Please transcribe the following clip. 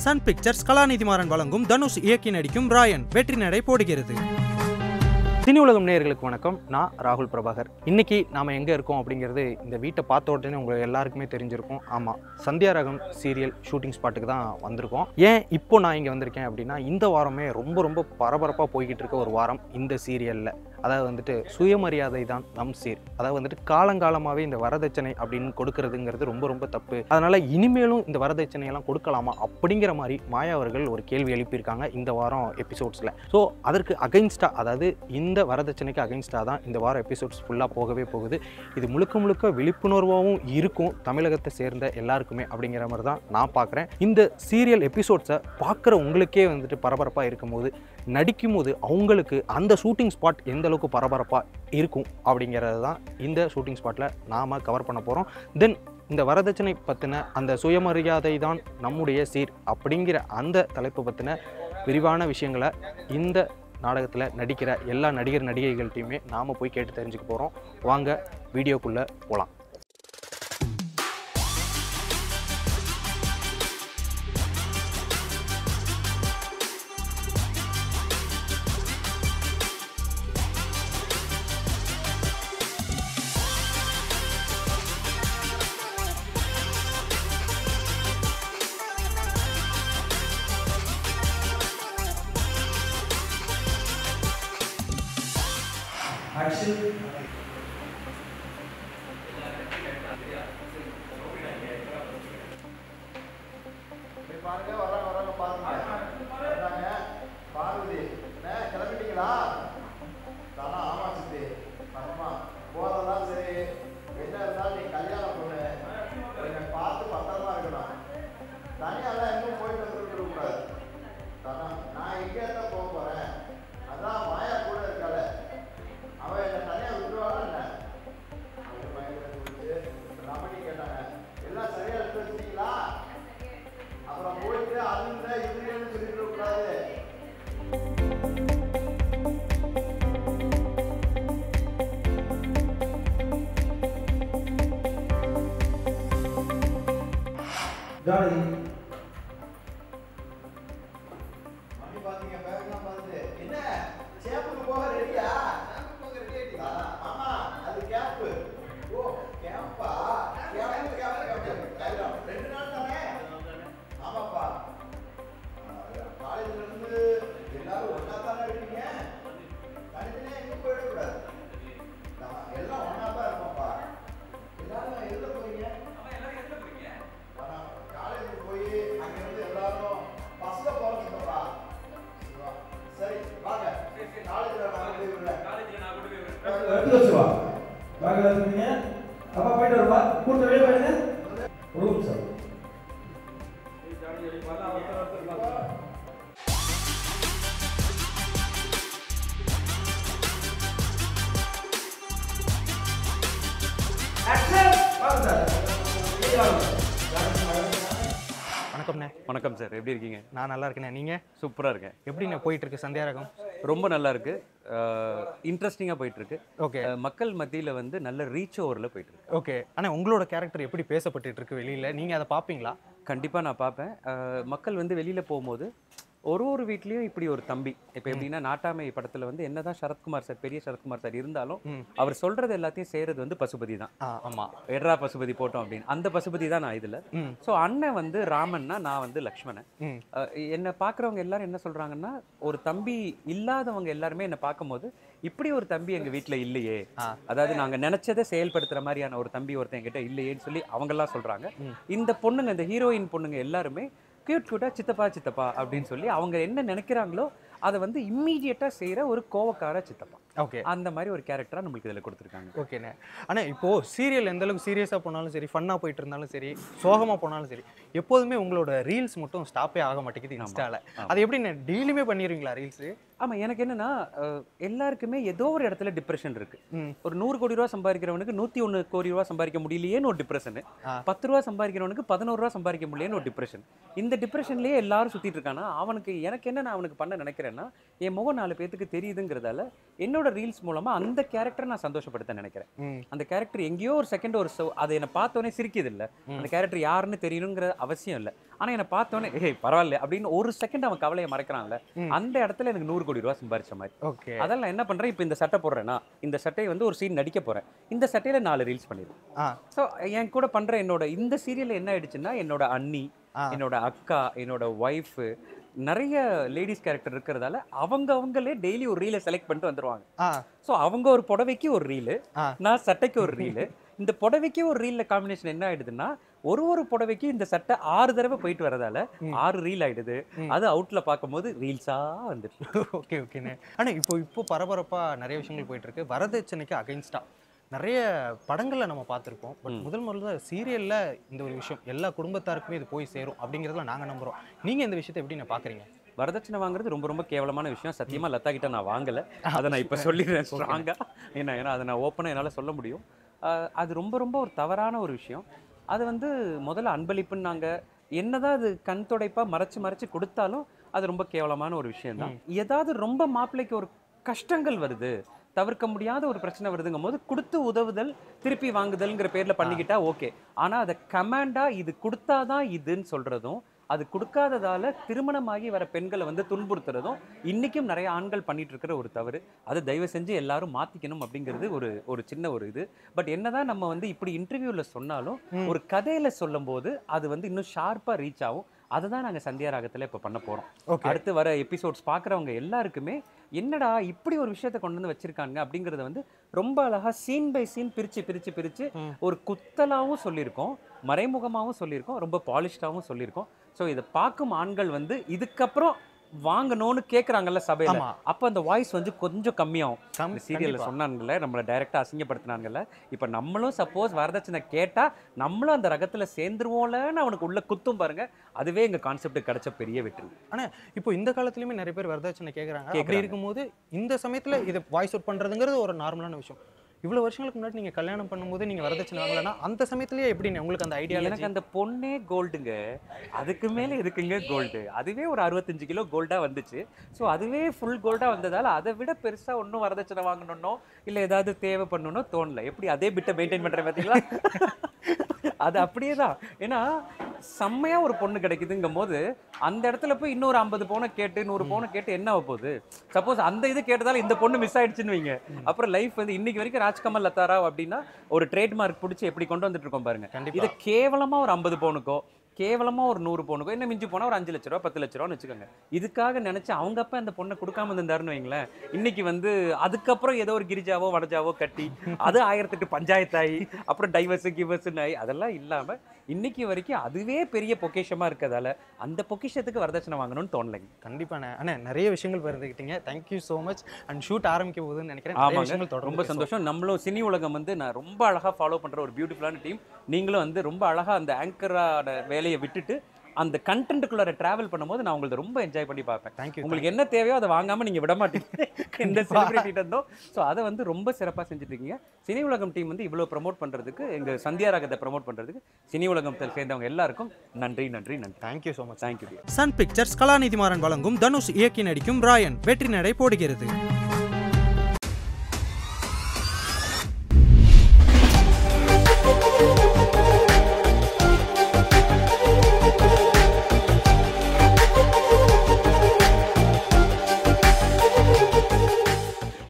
Sun pictures Kalanithi Maran வழங்கும் தனுஷ் இயக்கி நடிக்கும் ராயன் வெற்றி நடை போடுகிறது. சினி உலகம் நேயர்களுக்கு வணக்கம். நான் ராகுல் பிரபாகர். இன்னைக்கு நாம எங்க இருக்கோம் அப்படிங்கிறது இந்த வீட்டை பார்த்த உடனே உங்களுக்கு எல்லாருக்குமே தெரிஞ்சிருக்கும். ஆமா, சந்தியா ரகம் சீரியல் ஷூட்டிங் ஸ்பாட்டுக்கு தான் வந்திருக்கோம். ஏன் இப்போ நான் இங்க வந்திருக்கேன் அப்படின்னா, இந்த வாரமே ரொம்ப பரபரப்பா போய்கிட்டு இருக்க ஒரு வாரம் இந்த சீரியல்ல. அதாவது வந்துட்டு சுயமரியாதை தான் நம் சீர். அதாவது வந்துட்டு காலங்காலமாகவே இந்த வரதட்சணை அப்படின்னு கொடுக்கறதுங்கிறது ரொம்ப தப்பு. அதனால இனிமேலும் இந்த வரதட்சணையெல்லாம் கொடுக்கலாமா அப்படிங்கிற மாதிரி மாயா அவர்கள் ஒரு கேள்வி எழுப்பியிருக்காங்க இந்த வாரம் எபிசோட்ஸில். ஸோ அதற்கு அகைன்ஸ்டாக, அதாவது இந்த வரதட்சணைக்கு அகைன்ஸ்டாக தான் இந்த வாரம் எபிசோட்ஸ் ஃபுல்லாக போகவே போகுது. இது முழுக்க விழிப்புணர்வாகவும் இருக்கும் தமிழகத்தை சேர்ந்த எல்லாருக்குமே அப்படிங்கிற மாதிரி தான் நான் பார்க்குறேன். இந்த சீரியல் எபிசோட்ஸை பார்க்குற உங்களுக்கே வந்துட்டு பரபரப்பாக இருக்கும்போது, நடிக்கும்போது அவங்களுக்கு அந்த ஷூட்டிங் ஸ்பாட் எந்த அளவுக்கு பரபரப்பாக இருக்கும் அப்படிங்கிறது தான் இந்த ஷூட்டிங் ஸ்பாட்டில் நாம் கவர் பண்ண போகிறோம். தென் இந்த வரதட்சணை பற்றின, அந்த சுயமரியாதை தான் நம்முடைய சீர் அப்படிங்கிற அந்த தலைப்பு பற்றின விரிவான விஷயங்களை இந்த நாடகத்தில் நடிக்கிற எல்லா நடிகர் நடிகைகள்கிட்டையுமே நாம் போய் கேட்டு தெரிஞ்சுக்க போகிறோம். வாங்க வீடியோக்குள்ளே போகலாம். வணக்கம்ண்ணே. வணக்கம் சார், எப்படி இருக்கீங்க? நான் நல்லா இருக்கேண்ணே. நீங்கள்? சூப்பராக இருக்கேன். எப்படிண்ணே போயிட்டுருக்கு சந்தியா ரகம்? ரொம்ப நல்லா இருக்கு, இன்ட்ரெஸ்டிங்காக போயிட்டுருக்கு. ஓகே. மக்கள் மத்தியில் வந்து நல்ல ரீச் ஓவரில் போயிட்டுருக்கு. ஓகே. ஆனால் உங்களோட கேரக்டர் எப்படி பேசப்பட்டு இருக்கு வெளியில்? நீங்கள் அதை பார்ப்பீங்களா? கண்டிப்பாக நான் பார்ப்பேன். மக்கள் வந்து வெளியில் போகும்போது ஒரு வீட்லேயும் இப்படி ஒரு தம்பி, இப்போ எப்படின்னா நாட்டாமை படத்தில் வந்து என்னதான் சரத்குமார் சார், பெரிய சரத்குமார் சார் இருந்தாலும் அவர் சொல்கிறது எல்லாத்தையும் செய்கிறது வந்து பசுபதி தான். ஆமாம், எட்ரா பசுபதி போட்டோம் அப்படின்னு அந்த பசுபதி தான் நான் இதில். ஸோ அண்ணன் வந்து ராமன்னா, நான் வந்து லக்ஷ்மணன். என்னை பார்க்குறவங்க எல்லாரும் என்ன சொல்கிறாங்கன்னா, ஒரு தம்பி இல்லாதவங்க எல்லாருமே என்னை பார்க்கும்போது இப்படி ஒரு தம்பி எங்கள் வீட்டில் இல்லையே, அதாவது நாங்கள் நினச்சதை செயல்படுத்துகிற மாதிரியான ஒரு தம்பி ஒருத்தன் என்கிட்ட இல்லையேன்னு சொல்லி அவங்கெல்லாம் சொல்கிறாங்க. இந்த பொண்ணுங்க, இந்த ஹீரோயின் பொண்ணுங்க எல்லாருமே கியூட்டா சித்தப்பா அப்படின்னு சொல்லி அவங்க என்ன நினைக்கிறாங்களோ அதை வந்து இம்மீடியட்டா செய்யற ஒரு கோவக்கார சித்தப்பா. ஓகே. அந்த மாதிரி ஒரு கேரக்டரா நம்மளுக்கு இதில் கொடுத்துருக்காங்க. ஓகேண்ணே. ஆனால் இப்போ சீரியல் எந்த அளவுக்கு சீரியஸாக போனாலும் சரி, ஃபன்னாக போயிட்டு இருந்தாலும் சரி, சோகமாக போனாலும் சரி, எப்போதுமே உங்களோட ரீல்ஸ் மட்டும் ஸ்டாப்பே ஆக மாட்டேங்குது இன்ஸ்டால. அது எப்படிண்ணே டெய்லியுமே பண்ணிடுவீங்களா ரீல்ஸு? ஆமாம், எனக்கு என்னன்னா எல்லாருக்குமே ஏதோ ஒரு இடத்துல டிப்ரெஷன் இருக்கு. ஒரு 100 கோடி ரூபா சம்பாதிக்கிறவனுக்கு 101 கோடி ரூபா சம்பாதிக்க முடியலையேன்னு ஒரு டிப்ரெஷன், 10 ரூபா சம்பாதிக்கிறவனுக்கு 11 ரூபா சம்பாதிக்க முடியலன்னு ஒரு டிப்ரெஷன். இந்த டிப்ரெஷன்லேயே எல்லாரும் சுற்றிட்டு இருக்கானா, அவனுக்கு எனக்கு என்ன நான் அவனுக்கு பண்ண நினைக்கிறேன்னா, என் முகம் 4 பேத்துக்கு தெரியுதுங்கிறதால என்னோட என்னோட ரீல்ஸ் மூலமா அந்த கேரக்டரை நான் சந்தோஷப்படுத்த நினைக்கிறேன். அந்த கேரக்டர் எங்கேயோ ஒரு செகண்ட் அதை என்னை பார்த்தோன்னே சிரிக்குது இல்லை, அந்த கேரக்டர் யாருன்னு தெரியணுங்கிற அவசியம் இல்லை. ஆனா என்னை பார்த்தோன்னே ஏய் பரவாயில்ல அப்படின்னு ஒரு செகண்ட் அவன் கவலையை மறைக்கிறான்ல, அந்த இடத்துல எனக்கு 100 கோடி ரூபாய் சம்பாரிச்ச மாதிரி. அதெல்லாம் என்ன பண்றேன், இப்போ இந்த சட்டை போடுறேன்னா இந்த சட்டையை வந்து ஒரு சீன் நடிக்க போறேன், இந்த சட்டையில 4 ரீல்ஸ் பண்ணிடுவேன். ஸோ என் கூட பண்ற என்னோட இந்த சீரியல்ல என்ன ஆயிடுச்சுன்னா, என்னோட அண்ணி, என்னோட அக்கா, என்னோட ஒய்ஃப், நிறைய லேடிஸ் கேரக்டர் இருக்கிறதால அவங்களே டெய்லி ஒரு ரீலை செலக்ட் பண்ணிட்டு வந்துருவாங்க. ஸோ அவங்க ஒரு புடவைக்கு ஒரு ரீலு, நான் சட்டைக்கு ஒரு ரீலு. இந்த புடவைக்கு ஒரு ரீல்ல காம்பினேஷன் என்ன ஆயிடுதுன்னா, ஒரு புடவைக்கு இந்த சட்டை 6 தடவை போயிட்டு வரதால 6 ரீல் ஆயிடுது. அது அவுட்ல பார்க்கும்போது ரீல்ஸா வந்துட்டு. ஓகே ஓகேண்ணே. ஆனா இப்போ பரபரப்பா நிறைய விஷயங்கள் போயிட்டு இருக்கு. வரதட்சணைக்கு அகைன்ஸ்டா நிறைய படங்கள்ல நம்ம பார்த்துருப்போம். பட் முதல்ல சீரியல்ல இந்த ஒரு விஷயம் எல்லா குடும்பத்தாருக்குமே இது போய் சேரும் அப்படிங்கிறதுல நாங்க நம்புறோம். நீங்க இந்த விஷயத்தை எப்படி நான் பாக்குறீங்க? வரதட்சணை வாங்குறது ரொம்ப ரொம்ப கேவலமான விஷயம். சத்தியமா லதா கிட்ட நான் வாங்கல, அதை நான் இப்ப சொல்லிடுறேன் ஸ்ட்ராங்கா. ஏன்னா அதை நான் ஓப்பனா என்னால சொல்ல முடியும். அது ரொம்ப ரொம்ப ஒரு தவறான ஒரு விஷயம். அது வந்து முதல்ல அன்பளிப்புன்னு நாங்க என்னதான் அது கண் துடைப்பா மறைச்சு கொடுத்தாலும் அது ரொம்ப கேவலமான ஒரு விஷயம் தான். ஏதாவது ரொம்ப மாப்பிள்ளைக்கு ஒரு கஷ்டங்கள் வருது, தவிர்க்க முடியாத ஒரு பிரச்சனை வருதுங்கும் போது கொடுத்து உதவுதல், திருப்பி வாங்குதல்ங்கிற பேர்ல பண்ணிக்கிட்டா ஓகே. ஆனா அதை கமாண்டா இது கொடுத்தாதான் இதுன்னு சொல்றதும், அது கொடுக்காததால திருமணமாகி வர பெண்களை வந்து துன்புறுத்துறதும் இன்னைக்கும் நிறைய ஆண்கள் பண்ணிட்டு இருக்கிற ஒரு தவறு. அதை தயவு செஞ்சு எல்லாரும் மாத்திக்கணும் அப்படிங்கிறது ஒரு சின்ன ஒரு இது. பட் என்னதான் நம்ம வந்து இப்படி இன்டர்வியூல சொன்னாலும் ஒரு கதையில சொல்லும் போது அது வந்து இன்னும் ஷார்ப்பா ரீச் ஆகும். அதை தான் நாங்கள் சந்தியா ராகத்தில் இப்போ பண்ண போகிறோம். அடுத்து வர எபிசோட்ஸ் பார்க்குறவங்க எல்லாருக்குமே என்னடா இப்படி ஒரு விஷயத்தை கொண்டு வந்து வச்சிருக்காங்க அப்படிங்கிறத வந்து ரொம்ப அழகாக சீன் பை சீன் பிரித்து ஒரு குத்தலாகவும் சொல்லியிருக்கோம், மறைமுகமாகவும் சொல்லியிருக்கோம், ரொம்ப பாலிஷ்டாகவும் சொல்லியிருக்கோம். ஸோ இதை பார்க்கும் ஆண்கள் வந்து இதுக்கப்புறம் வாங்கணும்னு கேட்குறாங்கல்ல சபையில், அப்போ அந்த வாய்ஸ் வந்து கொஞ்சம் கம்மியாகும். சீரியலில் சொன்னாங்கல்ல, நம்மளை டைரெக்டாக அசிங்கப்படுத்தினாங்கல்ல, இப்போ நம்மளும் சப்போஸ் வரதட்சணை கேட்டால் நம்மளும் அந்த ரகத்தில் சேர்ந்துருவோம்லன்னு அவனுக்கு உள்ள குத்தும் பாருங்க. அதுவே எங்கள் கான்செப்ட் கிடைச்ச பெரிய வெற்றி. ஆனால் இப்போ இந்த காலத்துலையுமே நிறைய பேர் வரதட்சணை கேட்குறாங்க. அப்படி இருக்கும்போது இந்த சமயத்தில் இதை வாய்ஸ் அவுட் பண்ணுறதுங்கிறது ஒரு நார்மலான விஷயம். இவ்வளோ வருஷங்களுக்கு முன்னாடி நீங்கள் கல்யாணம் பண்ணும்போது நீங்கள் வரதட்சணை வாங்கலைன்னா அந்த சமயத்துலேயே எப்படி உங்களுக்கு அந்த ஐடியா? எனக்கு அந்த பொண்ணே கோல்டுங்க, அதுக்கு மேலே இருக்குங்க கோல்டு. அதுவே ஒரு 65 கிலோ கோல்டாக வந்துச்சு. ஸோ அதுவே ஃபுல் கோல்டாக வந்ததால் அதை விட பெருசாக ஒன்றும் வரதட்சணை வாங்கணுன்னோ இல்லை ஏதாவது தேவை பண்ணணுன்னோ தோணலை. எப்படி அதே பிட்டை மெயின்டைன் பண்ணுறேன் பார்த்தீங்களா? அது அப்படியே தான். ஏன்னா செம்மையாக ஒரு பொண்ணு கிடைக்குதுங்கும் போது அந்த இடத்துல போய் இன்னொரு 50 பவுனை கேட்டு 100 பவுனை கேட்டு என்ன ஆக போகுது? சப்போஸ் அந்த இது கேட்டதால இந்த பொண்ணு மிஸ் ஆயிடுச்சுன்னு வைங்க, அப்புறம் லைஃப் வந்து இன்னைக்கு வரைக்கும் ராஜ்கமல் லதாரா அப்படின்னா ஒரு ட்ரேட்மார்க் பிடிச்சி எப்படி கொண்டு வந்துட்டு இருக்கோம் பாருங்க. இதை கேவலமா ஒரு 50 பவுனுக்கோ கேவலமா ஒரு 100 பவுனுக்கோ என்ன மிஞ்சி போனா ஒரு 5 லட்ச ரூபா 10 லட்ச ரூபான்னு வச்சுக்கோங்க. இதுக்காக நினைச்சு அவங்க அப்பா அந்த பொண்ணை கொடுக்காம இருந்தாருன்னு வைங்களேன், இன்னைக்கு வந்து அதுக்கப்புறம் ஏதோ ஒரு கிரிஜாவோ வடஜாவோ கட்டி அது 1008 பஞ்சாயத்தாயி அப்புறம் டைவர்ஸ் கிவர்ஸ்ன்னு ஆகி அதெல்லாம் இல்லாம இன்னைக்கு வரைக்கும் அதுவே பெரிய பொக்கிஷமா இருக்கிறதால அந்த பொக்கிஷத்துக்கு வரதட்சணை வாங்கணும்னு தோணலைங்க. கண்டிப்பாண்ணே. ஆனால் நிறைய விஷயங்கள் பகிர்ந்துக்கிட்டீங்க. Thank you so much. And shoot ஆரம்பிக்க போகுதுன்னு நினைக்கிறேன். ரொம்ப சந்தோஷம். நம்மளும் சினி உலகம் வந்து நான் ரொம்ப அழகா ஃபாலோ பண்ற ஒரு பியூட்டிஃபுல்லான டீம். நீங்களும் வந்து ரொம்ப அழகா அந்த ஆங்கரோட வேலையை விட்டுட்டு அந்த கண்டென்ட்டுக்குள்ள டிராவல் பண்ணும்போது நான் உங்களுக்கு ரொம்ப என்ஜாய் பண்ணி பார்ப்பேன். தேங்க்யூ. உங்களுக்கு என்ன தேவையோ அதை வாங்காம நீங்க விட மாட்டீங்க இந்த செலிபிரிட்டிட்ட இருந்தோ. ஸோ அதை வந்து ரொம்ப சிறப்பாக செஞ்சுட்டு இருக்கீங்க. சினி உலகம் டீம் வந்து இவ்வளோ ப்ரமோட் பண்றதுக்கு, எங்க சந்தியா ராகத்தை ப்ரமோட் பண்றதுக்கு சினி உலகத்தில் சேர்ந்தவங்க எல்லாருக்கும் நன்றி. Thank you so much. Thank you. Sun Pictures Kalanithi Maran வழங்கும் தனுஷ் இயக்கி நடிக்கும் ராயன் வெற்றி நடை போடுகிறது.